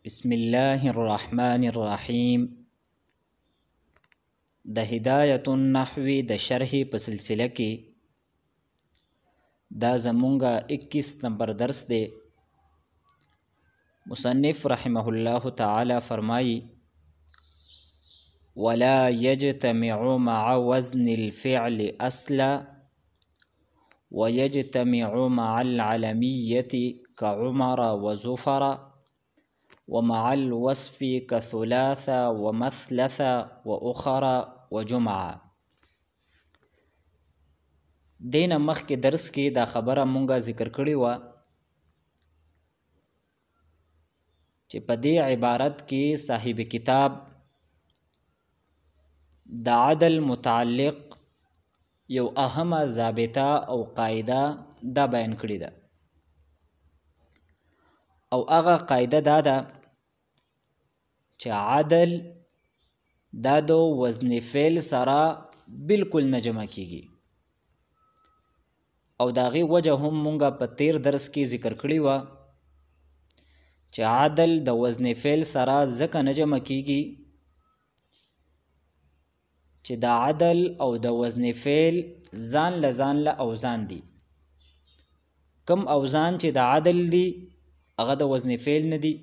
بسم الله الرحمن الرحیم. د هدایت النحوی د شرح په سلسله کې دا زمونږه 21 نمبر درس دی. مصنف رحمه الله تعالی فرمایي: ولا يجتمع مع وزن الفعل أصلا ويجتمع مع العلمية كعمر وزفر ومع الوصف كثلاث ومثلث وأخرى وجمعة. دین مخکې درس کې دا خبره مونږه ذکر کړې وه چې په دې عبارت کې صاحب کتاب د عدل متعلق یو اهمه ضابطه او قاعده دا بیان کړې ده، او هغه قاعده دا ده چې عدل دا د وزن فعل سره بالکل نه جمع کیږي، او د هغې وجه هم مونږه په تیر درس کې ذکر کړې وه چې عدل د وزن فعل سره ځکه نه جمع کیږي چې د عدل او د وزن فعل ځان له اوزان دي. کم اوزان چې د عدل دي هغه د وزن فعل نه دي،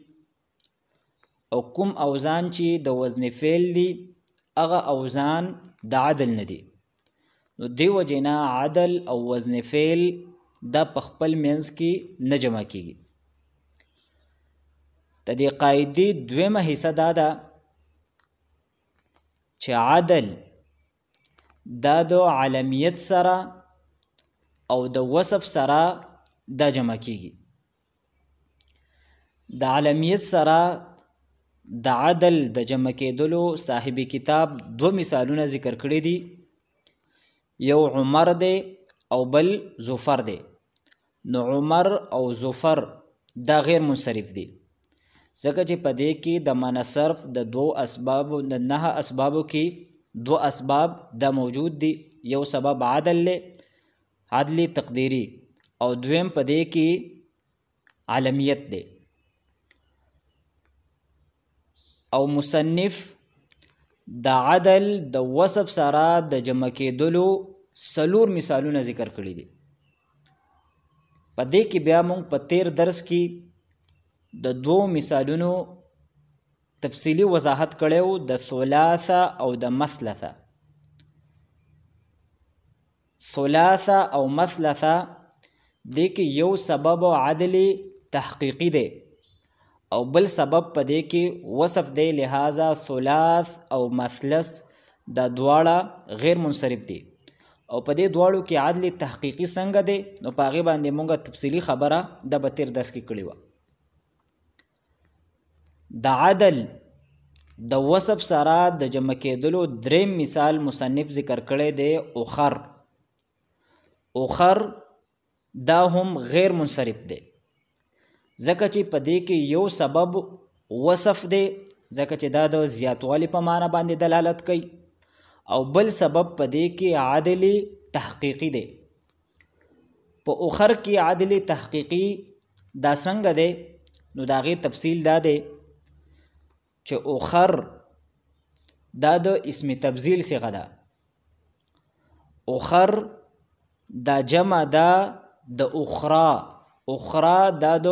او کوم اوزان چې د وزن فعل دي هغه اوزان د عدل نه دي. نو دی وجې نه عدل او وزن فعل دا په خپل منځ کې نه جمع کیږي. د دې قاعدې دویمه حصه دا ده چې عدل دا د علمیت سره او د وصف سره دا جمع کیږي. د علمیت سره د عدل د جمع کېدلو صاحب کتاب دو مثالونه ذکر کړي دي، یو عمر دی او بل زفر دی. نو عمر او زفر دا غیر منصرف دی، ځکه چې په دې کې د معنی صرف د 9 اسبابو کې 2 اسباب دا موجود دي. یو سبب عدل له عدل تقدیری، او دویم په دې کې علمیت دی. او مصنف د عدل د وصف سره د جمع کېدلو 4 مثالونه ذکر کړي دي. په دې کې بیا موږ په تیر درس کې د 2 مثالونو تفصیلی وضاحت کړو، د ثلاثه او د مثلثه. ثلاثه او مثلثه دې کې یو سبب عدل تحقیقی دی او بل سبب په دې کې وصف دی، لہذا ثلاث او مثلث دا دواړه غیر منصرف دي. او په دې دواړو کې عدل تحقیقی څنګه دی نو په هغې باندې مونږ تفصیلی خبره د به تیر درس کې کړې وه. د عدل د وصف سره د جمع کېدلو دریم مثال مصنف ذکر کړی دی اخر. اخر دا هم غیر منصرف دی، ځکه چې په دې کې یو سبب وصف دی، ځکه چې دا د زیاتوالي په معنی باندې دلالت کوي، او بل سبب په دې کې عدل تحقیقی دی. په اخر کې عدل تحقیقی دا څنګه دی نو د هغې تفصیل دا دی چې اخر دا د اسم تبذیل صیغه ده. اخر دا جمع ده د اخرى. اخرى دا د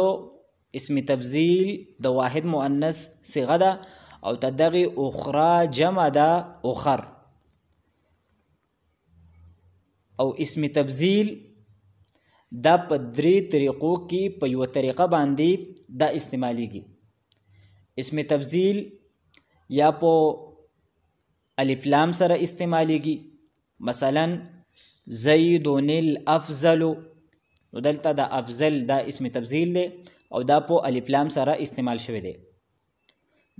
اسم تبذیل د واحد مؤنث صیغه ده، او دغه اخرى جمع ده اخر. او اسم تبذیل دا په 3 طریقو کې په یو طریقه باندې دا استعمالیږي. اسم تبذیل یا په الف لام سره استعمالیږي، مثلا زیدون الافضل، نو دلته دا افضل دا اسم تبذیل دی او دا په الف لام سره استعمال شوی دی.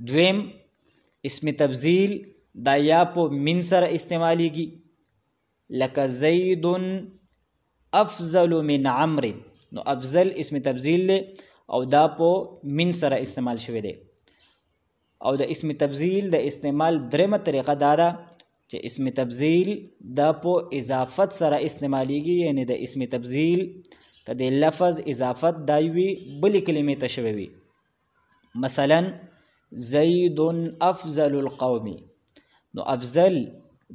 دویم اسم تبذیل دا یا په من سره استعمالیږي، لکه زید افضل من عمرو، نو افضل اسم تبذیل دی او دا په من سره استعمال شوی دی. او د اسم تبذیل د استعمال درېمه طریقه دا ده چې اسم تبذیل دا په اضافت سره استعمالیږي، یعنی د اسم تبذیل ته د لفظ اضافت دا وي بلې کلمې ته شوی وي. مثلا زید افضل القوم، نو افضل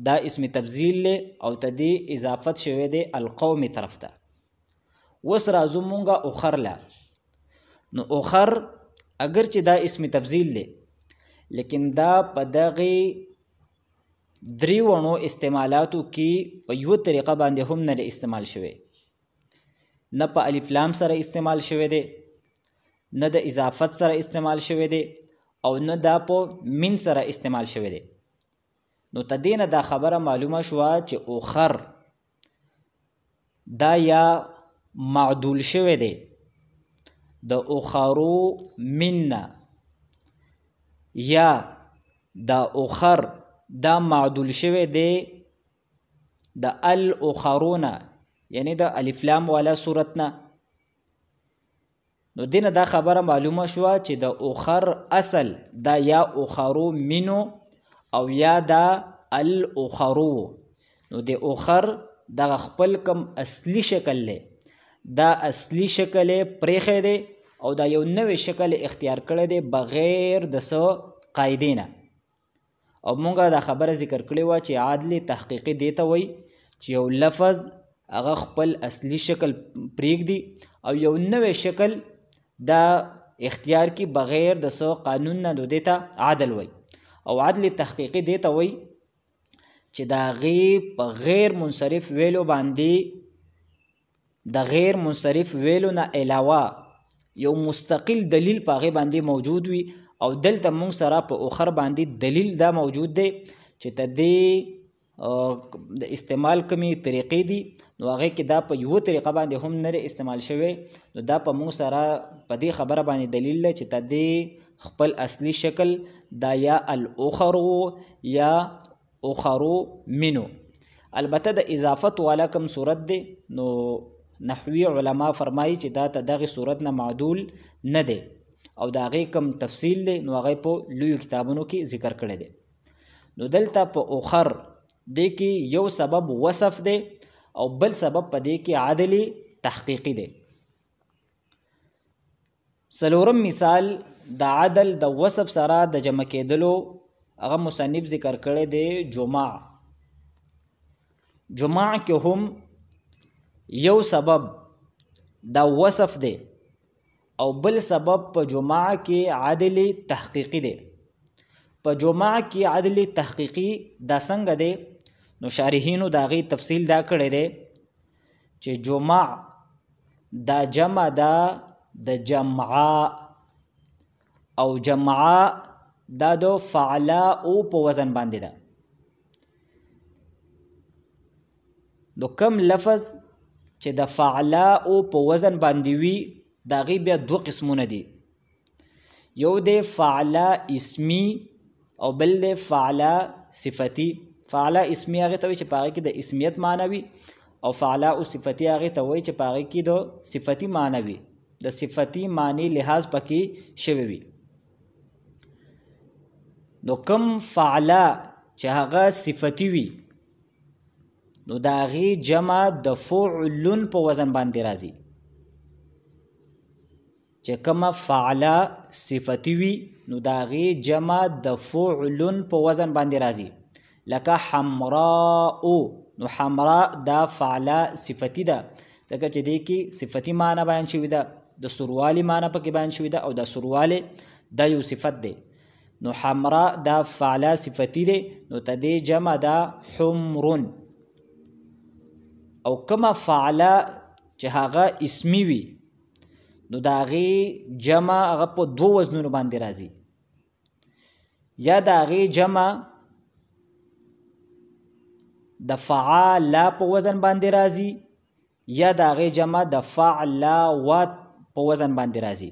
دا اسم تفضیل لی او تا دی اضافت شوی دی القوم طرف تا. وس رازو مونگا اخر لا، نو اخر اگرچه دا اسم تفضیل لی لیکن دا پا داغی دریوانو استعمالاتو کی پا یو طریقه بانده هم نه استعمال شوی، نه پا الف لام سره استعمال شوی دی، نه دا اضافت سره استعمال شوی دی، او نه دا پا من سره استعمال شوی دی. نو تا دین دا خبره معلومه شوا چې اخر دا یا معدول شوی دی د اخرو مننا، یا دا اخر دا معدول شوی دی د الاخرونا، یعنی دا الف لام والا صورتنا. نو دین دا خبره معلومه شوا چې د اخر اصل دا یا اخرو منو او یا دا الاخرو. نو د اخر دا خپل کم اصلی شکل لی، دا اصلی شکل پریخه دی او دا یو نوی شکل اختیار کرده دی بغیر د سو قاعدینا. او مونږه دا خبره ذکر کړی و چې عادل تحقیقی دیتا وی چې یو لفظ هغه خپل اصلی شکل پریږدي او یو نوی شکل دا اختیار کی بغیر د سو قانون نه، نو دیتا عادل وی. او عدل تحقیقی دیتا وی چې دا غی په غیر منصرف ویلو باندې د غیر منصرف ویلو نه علاوه یو مستقل دلیل په غی باندې موجود وي، او دلته مونږ سره په اخر باندې دلیل دا موجود دی چې ته د استعمال کمی طریقې دي، نو هغه کې دا په یو طریقه باندې هم نه استعمال شوی. نو دا په مونږ سره په دې خبره باندې دلیل دی چې ته د خپل اصلی شکل دا یا الاخرو یا اخرو منو. البته د اضافت والا کم صورت دی، نو نحوی علما فرمایی چې دا ته دغه صورت نه معدول نه دی او دا غي کم تفصیل دی، نو هغه په لوی کتابونو کې ذکر کړی دی. نو دلته په اخر دی کې یو سبب وصف دی او بل سبب په دی کې عادلی تحقیقی دی. سلورم مثال د عدل د وصف سره د جمع کېدلو هغه مصنف ذکر کړی دی جمع. جمع کې هم یو سبب دا وصف دی او بل سبب په جمع کې عدل تحقیقی دی. په جمع کې عدل تحقیقی دا څنګه دی؟ نو شارحینو دا غي تفصیل دا کړی دی چې جمع دا جمع دا د جمعا، او جمعا دا دو فعلا او په وزن باندې ده. نو کم لفظ چې د فعلا او په وزن باندې وي دا غي بیا دو قسمونه دي، یو دی فعلا اسمی او بل دی فعلا صفتی. فعلا اسمی هغه ته وایي چې په هغې کې د اسمیت معنی وي، او فعلا او صفتی هغې ته وایي چې په هغې کې د صفتی معنی وي، د صفتی معنی لحاظ پکې شوی وي. نو کم فعلا چې هغه صفتی وي نو دا غي جمع د فعلن په وزن باندې راځي. چې کومه فعلا صفتی وي نو دا غي جمع د فعلن په وزن باندې راځي. لکه حمراء، نو حمراء دا فعلا صفتی ده ځکه چې دې کې صفتی معنی بیان شوی ده، د سوروالی معنی پکې بیان شوی ده او د سوروالی دا یو صفت ده. نو حمراء دا فعلا صفتی ده، نو ته دې جمع دا حمرن. او کما فعلا چې هغه اسمی وي نو دا غي جمع هغه په دو وزنونو باندې راځي، یا دا غي جمع د فعالا په وزن باندې راځي، یا دا غي جمع د فعلاوات په وزن باندې راځي.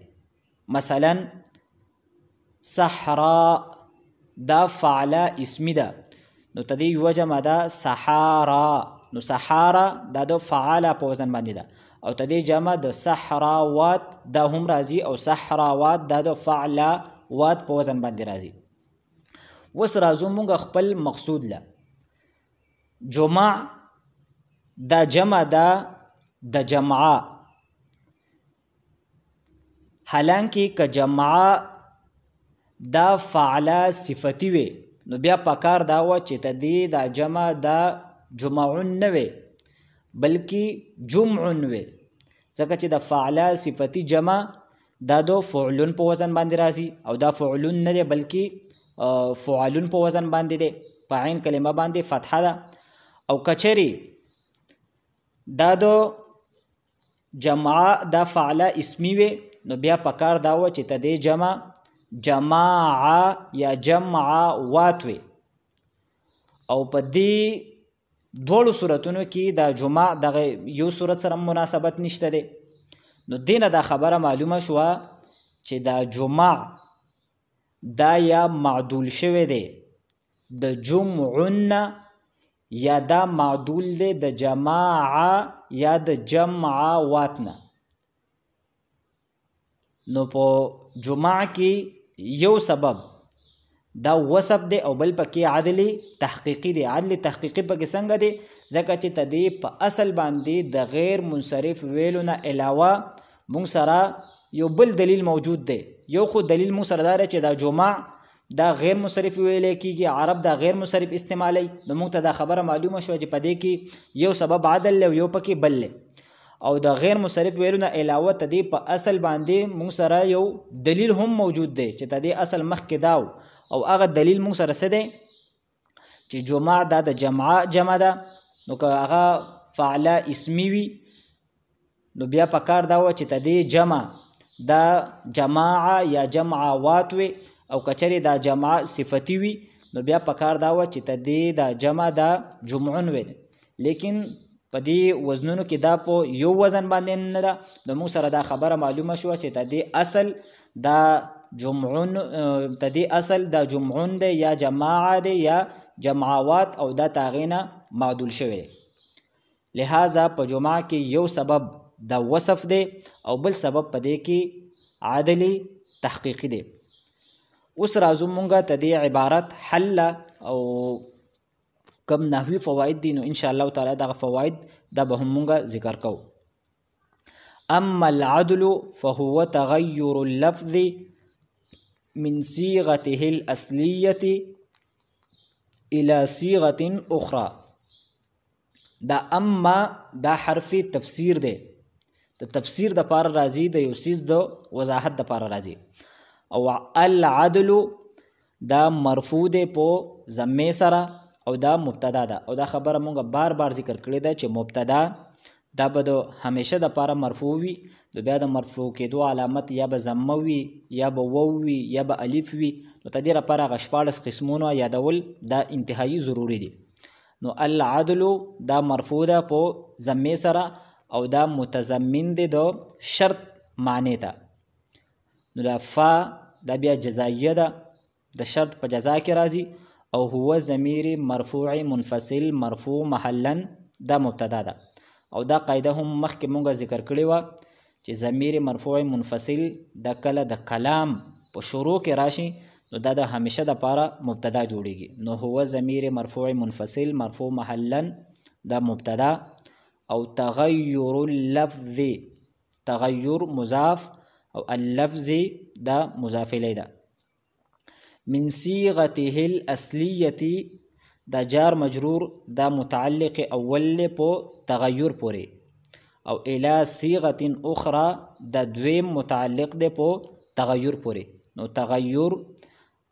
مثلا صحراء دا فعلا اسمی ده، نو تدې یو جمع ده صحارا، نو صحارا دا د فعالا په وزن باندې ده، او تدې جمع د صحراوات دا هم راځي، او صحراوات دا د فعلاوات په وزن باندې راځي. وس راځو مونږ خپل مقصود له. جمع دا جمع دا د جمعا، حالانکه که جمعا دا فعله صفتی وي نو بیا پکار دا وه چې تدې دا جمع دا جمعون نه وي بلکې جمعون وي ځکه چې د فعله صفتی جمع دا دو فعلون په وزن باندې راځي او دا فعلون نه دی بلکې فعلون په وزن باندې دی په عین کلمه باندې فتحه ده او کچری دا دو جمع دا فعله اسمی وي نو بیا پکار دا وه چې تدې جمع جماع یا جمعوات وي او په دې دوړو صورتونو کې دا جمع دغه یو صورت سره مناسبت نشته دی نو دینه دا خبره معلومه شوه چې دا جمع دا یا معدول شوی دی د جمعن یا دا معدول دی د جماع یا د جمعوات نه نو په جمع کې یو سبب دا وصف دی او بل پکې عدل تحقیقی دی عدل تحقیقی پکې څنګه دی ځکه چې تدې په اصل باندې د غیر منصرف ویلو نه علاوه مونږ سره یو بل دلیل موجود دی یو خو دلیل مونږ سره دا چې دا جمع دا غیر منصرف ویل کېږي عرب دا غیر منصرف استعمالی نو مونږ ته دا خبره معلومه شوه چې په دې کې یو سبب عدل له یو پکې بل له او د غیر منصرف ویلو نه علاوه تدې په اصل باندې مونږ سره یو دلیل هم موجود دی چې تدې اصل مخکې داو او هغه دلیل مونږ سره څه دی چې جمع دا د جمع ده نو که هغه فعله اسمی وي نو بیا پکار دا وه چې تدې جمع دا جماع یا جمعوات وي او کچرې دا جمع صفتی وي نو بیا پکار دا وه چې تدې دا جمع دا جمعون وي لیکن په دې وزنونو کې دا په یو وزن باندې نه ده نو موږ سره دا خبره معلومه شوه چې تدې اصل دا جمعون تدې اصل دا جمعون دی یا جماع دی یا جمعوات او دا تاغینه معدول شوی لہذا په جمعه کې یو سبب دا وصف دی او بل سبب په دې کې عدلی تحقیقی دی اوس راځو مونږه تدې عبارت حل او کم نحوی فواید دي نو ان شاء الله تعالی دغه فواید دا به هم مونږه ذکر کوو اما العدل فهو تغير اللفظ من صيغته الأصلية إلى صيغة أخرى دا اما دا حرف تفسیر دی د تفسیر د پاره راځي د یو څیز د وضاحت د پاره راځي او العدل دا مرفوع دی په ضمه سره او دا مبتدا ده او دا خبره مونږه بار بار ذکر کړې ده چې مبتدا دا به د همیشه د پاره مرفوع وي نو بیا د مرفوع کېدو علامت یا به ضمه وي یا به واو وي یا به الف وي نو د دې لپاره هغه 14 قسمونه یادول دا انتهایی ضروری دي نو العدل دا مرفوع ده په ضمه سره او دا متضمن دی د شرط معنی ته نو دا فا دا بیا جزائیه ده د شرط په جزا کې راځي او هو ضمیر مرفوع منفصل مرفوع محلا دا مبتدا ده او دا قاعده هم مخکې مونږه ذکر کړې وه چې ضمیر مرفوع منفصل دا کله د کلام په شروع کې راشي نو دا د همیشه د پاره مبتدا جوړیږي نو هو ضمیر مرفوع منفصل مرفوع محلا دا مبتدا او تغیر اللفظ تغیر مضاف او اللفظ دا مضاف الیه ده من صيغته الأصلية دا جار مجرور دا متعلق اول پو تغیر پوری او الى صيغة اخرى دا دویم متعلق دے پو تغیر پوری نو تغیر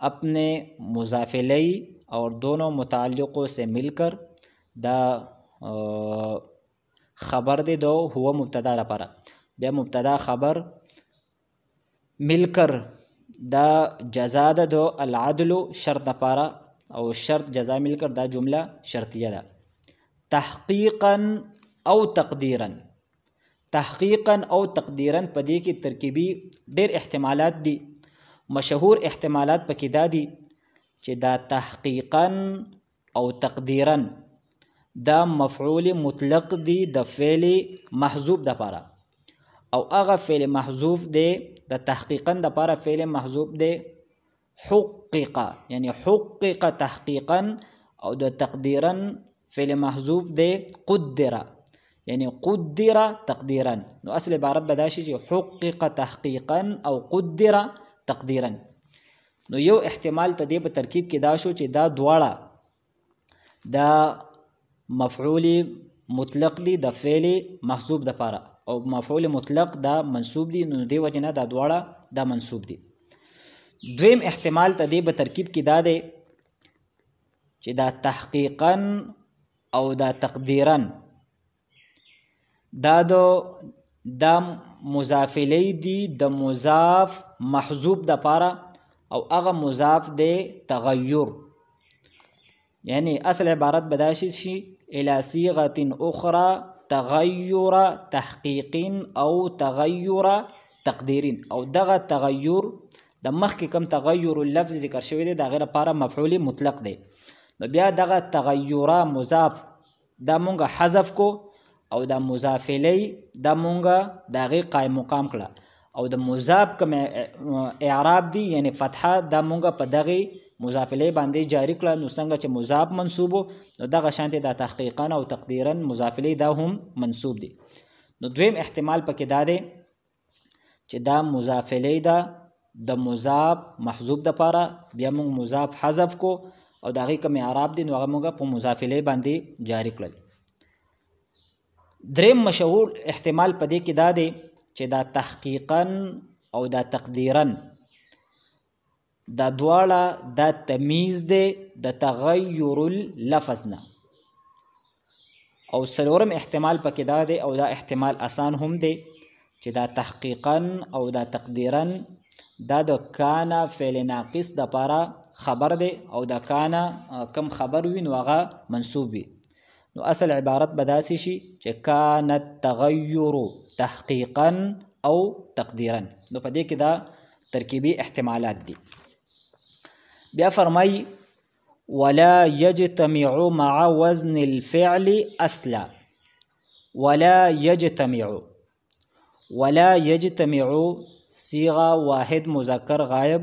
اپنے مضاف الیہ اور دونوں متعلقوں سے مل کر دا خبر دے دو ہوا مبتدا لپاره بیا مبتدا خبر مل کر دا جزا ده دو العدل شرط لپاره او شرط جزا مل کر دا جمله شرطیه ده تحقیقا او تقدیرا تحقیقا او تقدیرا په دې کې ترکیبي ډېر احتمالات دي مشهور احتمالات پکې دا دي چې دا تحقیقا او تقدیرا دا مفعول مطلق دی د فعل محذوف د پاره او هغه فعل محذوف دی د تحقیقا د پاره فعل محذوف دی حقق یعنی حقق تحقیقا او د تقدیرا فعل محذوف دی قدر یعنی قدر تقدیرا نو اصل عبارت به دا شي چې حقق تحقیقا او قدر تقدیرا نو یو احتمال ته دې په ترکیب کې دا شو چې دا دواړه دا مفعول مطلق دی د فعل محذوف دپاره او مفعول مطلق دا منصوب دی، نو دې وجې نه دا دواړه دا منصوب دي. دویم احتمال ته دې په ترکیب کې دا دی چې دا تحقیقا او دا تقدیرا دا مضافلی دی د مضاف محذوف دپاره او هغه مضاف دی تغیر، یعنی اصل عبارت بداشي شي الى صيغه اخرى تغیر تحقیق او تغیر تقدیر، او دغه تغیر د مخکې کم تغیر اللفظ ذکر شوی دی د هغې لپاره مفعول مطلق دی. نو بیا دغه تغیره مضاف دا مونږه حذف کو او دا مضافلی دا مونږه د هغې قایم مقام کړه او د مضاف کوم اعراب دی یعنی فتحه دا مونږه په دغې مضافلی باندې جاری کړه. نو څنګه چې مضاف منصوبو نو دغه شانتې دا تحقیقا او تقدیرا مضافلی دا هم منصوب دی. نو دویم احتمال پکې دا دی چې دا مضافلی دا د مضاف محذوف دپاره بیا موږ مضاف حذف کو او د هغې کوم اعراب دی نو هغه موږ په مضافلی باندې جاری کړل. دریم مشهور احتمال په دې کې دا دی چې دا تحقیقا او دا تقدیرا دا دواړه دا تمیز دی د تغیر اللفظ نه. او څلورم احتمال پکې دا دی او دا احتمال آسان هم دی چې دا تحقیقا او دا تقدیرا دا د کانا فعل ناقص دپاره خبر دی او دا کانا کم خبر وي نو هغه منصوب وي. نو اصل عبارت به داسې شي چې کان التغیر تحقیقا او تقدیرا. نو په دې کې دا ترکیبي احتمالات دي. بیا فرمای ولا یجتمع مع وزن الفعل اصلا. ولا یجتمع صيغه واحد مذکر غائب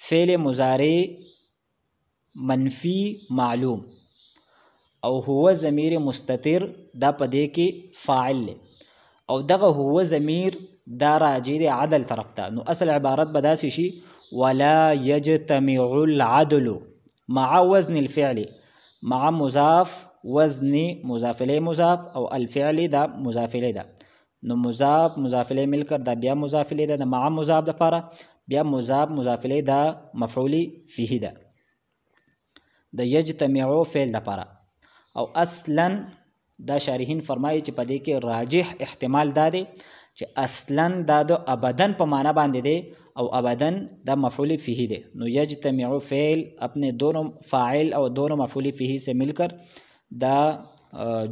فعل مضارع منفی معلوم او هو ضمیر مستتر دا پدې کې فاعل له او دغه هو ضمیر دا راجع دی عدل طرف ته. نو اصل عبارت به داسې شي ولا یجتمع العدل مع وزن الفعل مع مضاف وزن مضاف الیه مضاف او الفعل دا مضاف الیه ده. نو مضاف مضاف الیه مل کر دا بیا مضاف الیه ده مع مضاف دپاره بیا مضاف الیه دا مفعول فیه ده د یجتمعو فعل دپاره. او اصلا دا شارحین فرمایي چې په دې کې راجح احتمال دا دی چې اصلا دا د ابدن په معنا باندې دی او ابدن دا مفعول فیه دی. نو یجتمعو فعل اپنے دونوں فاعل اور دونوں مفعول فیه سے مل کر دا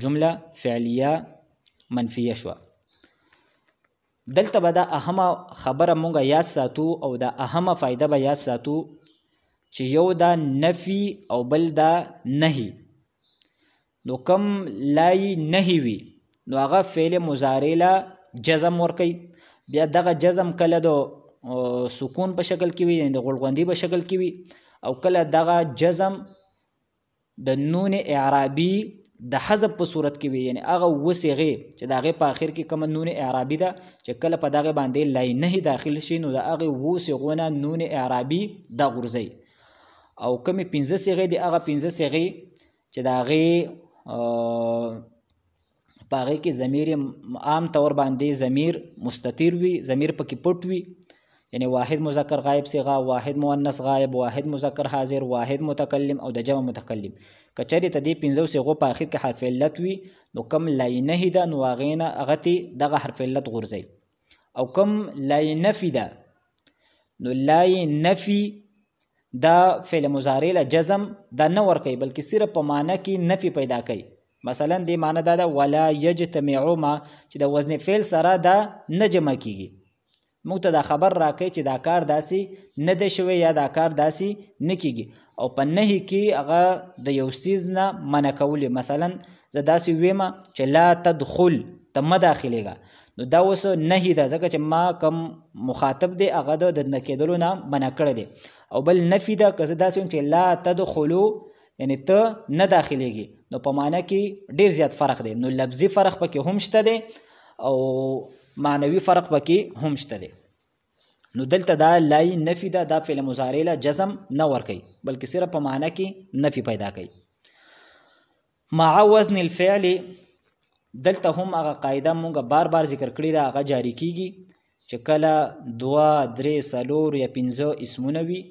جمله فعلیه منفیه شوه. دلته به دا اهمه خبره مونږه یاد ساتو او دا اهمه فایده به یاد ساتو چې یو دا نفی او بل دا نهی. نو کم لای نهی وي نو هغه فعل مضارع له جزم ورکوي. بیا دغه جزم کله د سکون په شکل کې وي یعنې د غلغندي په شکل کې وي او کله دغه جزم د نون اعرابي د حذف په صورت کې وي یعنی هغه اووه صیغې چې د هغې په آخر کې کومه نون اعرابي ده چې کله په دغې باندې لای نهی داخل شي نو د هغې اووه صیغو نه نون اعرابي دا غورځوي او کومې پنځه صیغې دي هغه پنځه صیغې چې د هغې په هغې کې ضمیر عام طور باندې ضمیر مستتر وي ضمیر پکې پټ وي یعنی واحد مذکر غایب صیغه واحد مؤنث غایب واحد مذکر حاضر واحد متکلم او د جمع متکلم. که چېرې ته دې پنځو صیغو په آخر کې حرف علت وي نو کم لای نهي ده نو هغې نه هغه تې دغه حرف علت غورځوي او کم لای نفي ده نو لای نفي دا فعل مضارع له جزم دا نه ورکوي بلکې صرف په معنی کې نفي پیدا کوي. مثلا دې معنی دا ده ولا یجتمعو ما چې د وزن فعل سره دا نه جمع کیږي موږ ته دا خبر راکوي چې دا کار داسې نه دی شوی یا دا کار داسې نه کیږي. او په نهي کې هغه د یو څیز نه منع کول مثلا زه داسې ویم چې لا تدخل ته مه داخلېږه نو دا اوس نهي ده ځکه چې ما کم مخاطب دی هغه د نه کېدلو نه منع کړی دی. او بل نفي ده که زه داسې ویم چې لا تدخلو یعنی ته نه داخلېږي نو په معنی کې ډېر زیات فرق دی. نو لفظي فرق پکې هم شته دی او معنوي فرق پکې هم شته دی. نو دلته دا لای نفي ده، دا فعل مضارع له جزم نه ورکوي بلکې صرف په معنا کې نفي پیدا کوي. مع وزن الفعل دلته هم هغه قاعده مونږ بار بار ذکر کړې ده، هغه جاری کیږي چې کله 2 3 4 یا 5 اسمونه وي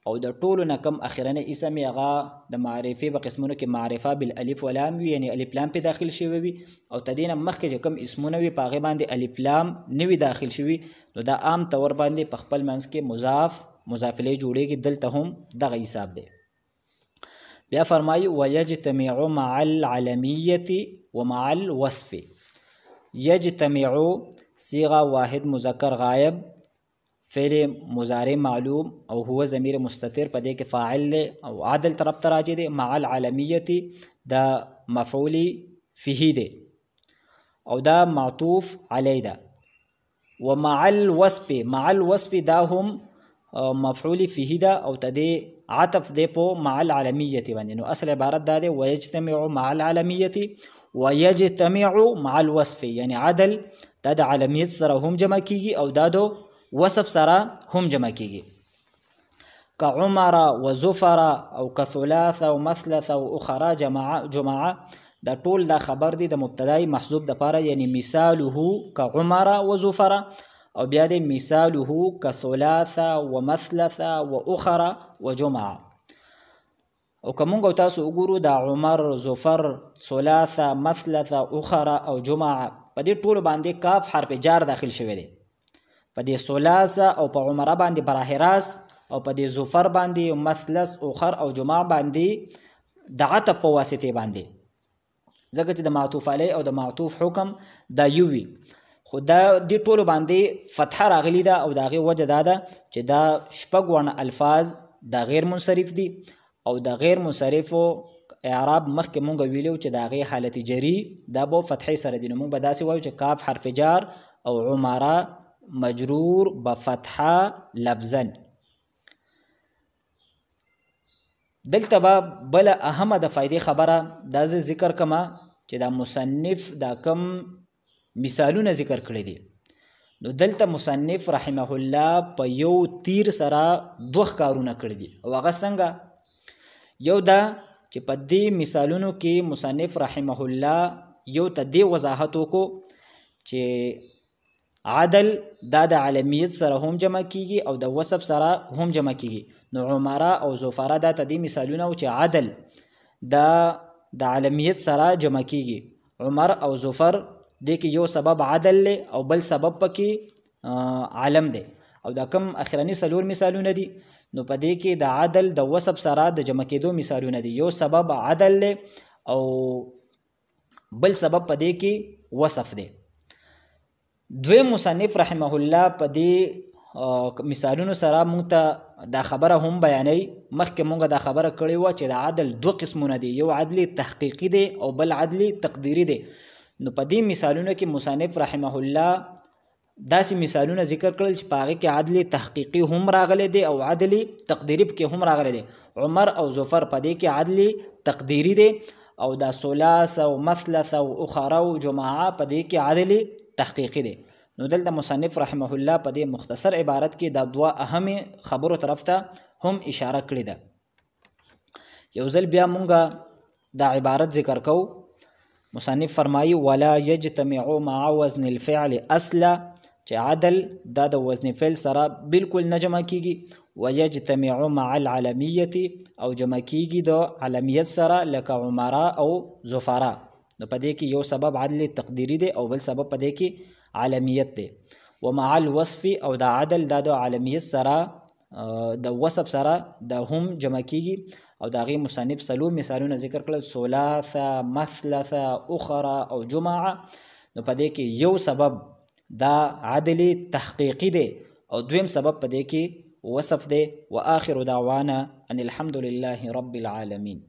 او د ټولو نه کم اخرنی اسم هغه د معرفې په قسمونو کې معرفه بالالف ولام وي، یعنی الف لام په داخل شوی وي او تدینه مخکې چې کم اسمونه وي په هغه باندې الف لام نه وي داخل شوی، نو دا عام طور باندې په خپل منځ کې مضاف الیه جوړیږي. دلته هم دغه حساب دی. بیا فرمایي ويجتمع مع العلميه ومع الوصف. يجتمع صيغه واحد مذکر غائب، فعل مضارع معلوم او هو ضمیر مستتر، په دې کې فاعل له او عدل طرف ته راځي دی. مع العلمیه دا مفعول فيه دی او دا معطوف علی ده. ومع الوصف، مع الوصف دا هم مفعول فيه ده او تدی عطف دی په مع العلمیه باندې. نو اصل عبارت دا دی ويجتمع مع العلمیه ويجتمع مع الوصف، یعنی عدل دا د علمیت سره هم جمع کیږي او دا دو وصف سره هم جمع کیږي. كعمر وزفر او كثلاث او مثلث او اخرى جماعه دا ټول دا خبر دی د مبتدای محذوف د پاره، یعنی مثاله كعمر وزفر او بیا د مثاله كثلاث ومثلث واخرى وجماعه. او کومګ تاسو وګورو دا عمر زفر ثلاث مثلث اخرى او جماعه په دې ټول باندې کاف حرف جار داخل شوی دی. په دې ثلاثه او په عمره باندې براه راست او په دې زفر باندې مثلث اخر او جماع باندې د عطف په واسطه باندې، ځکه چې د معطوف علی او د معطوف حکم دا یوي، خو دا دې ټولو باندې فتحه راغلی ده او د هغې وجه دا ده چې دا شپږ وړه الفاظ دا غیر منصرف دي او د غیر منصرفو اعراب مخکې مونږ ویلو چې د هغې حالت جری دا به فتحې سره دي. نو مونږ به داسې وایو چې کاف حرف جار او عمره مجرور بفتحه لفظا. دلته به بله اهمه د فائدې خبره دا زه ذکر کما چې دا مصنف دا کم مثالونه ذکر کړي دي. نو دلته مصنف رحمه الله په یو تیر سره دوه کارونه کړي دي او هغه څنګه؟ یو دا چې په دې مثالونو کې مصنف رحمه الله یو ته دې وضاحت وکړو چې عدل دا د علمیت سره هم جمع کیږي او د وصف سره هم جمع کیږي. نو عمره او زفره دا ته دې مثالونه او چې عدل دا د علمیت سره جمع کیږي. عمر او زفر دې کې یو سبب عدل له او بل سبب پکې علم دی او دا کم اخرنی سلور مثالونه دي. نو په دې کې د عدل د وصف سره د جمع کېدو مثالونه دي. یو سبب عدل له او بل سبب په دې کې وصف دی. دوی مصنف رحمه الله په دې مثالونو سره مونږ ته دا خبره هم بیانوي. مخکې مونږ دا خبره کړې وه چې د عدل دوه قسمونه دي، یو عدل تحقیقي دی او بل عدل تقدیري دی. نو په دې مثالونو کې مصنف رحمه الله داسې مثالونه ذکر کړل چې په هغې کې عدل تحقیقي هم راغلی دی او عدل تقدیري پکې هم راغلی دی. عمر او زفر په دې کې عدل تقدیري دی او دا ثلاث او مثلث او اخرى او جماعه په دې کې عدل تحقیقي دی. نو دلته مصنف رحمه الله په دې مختصر عبارت کې دا دوه اهم خبرو طرف ته هم اشاره کړې ده. یو ځل بیا مونږ دا عبارت ذکر کوو. مصنف فرمایي ولا یجتمع مع وزن الفعل اصلا، چې عدل دا د وزن فعل سره بالکل نه جمع کیږي. ويجتمع مع العلمیه او جمع کیږي د علمیت سره لکه عمره او زفره. نو په دې کې یو سبب عدل تقدیری دی او بل سبب په دې کې علمیت دی. ومع الوصف او دا عدل دا د علمیت سره د وصف سره دا هم جمع کیږي او دا غي مصنف سلور مثالونه ذکر کړل، ثلاث مثلث اخرى او جماعه. نو په دې کې یو سبب دا عدل تحقیقی دی او دویم سبب په دې کې وصف دی. واخر دعوانا ان الحمد لله رب العالمين.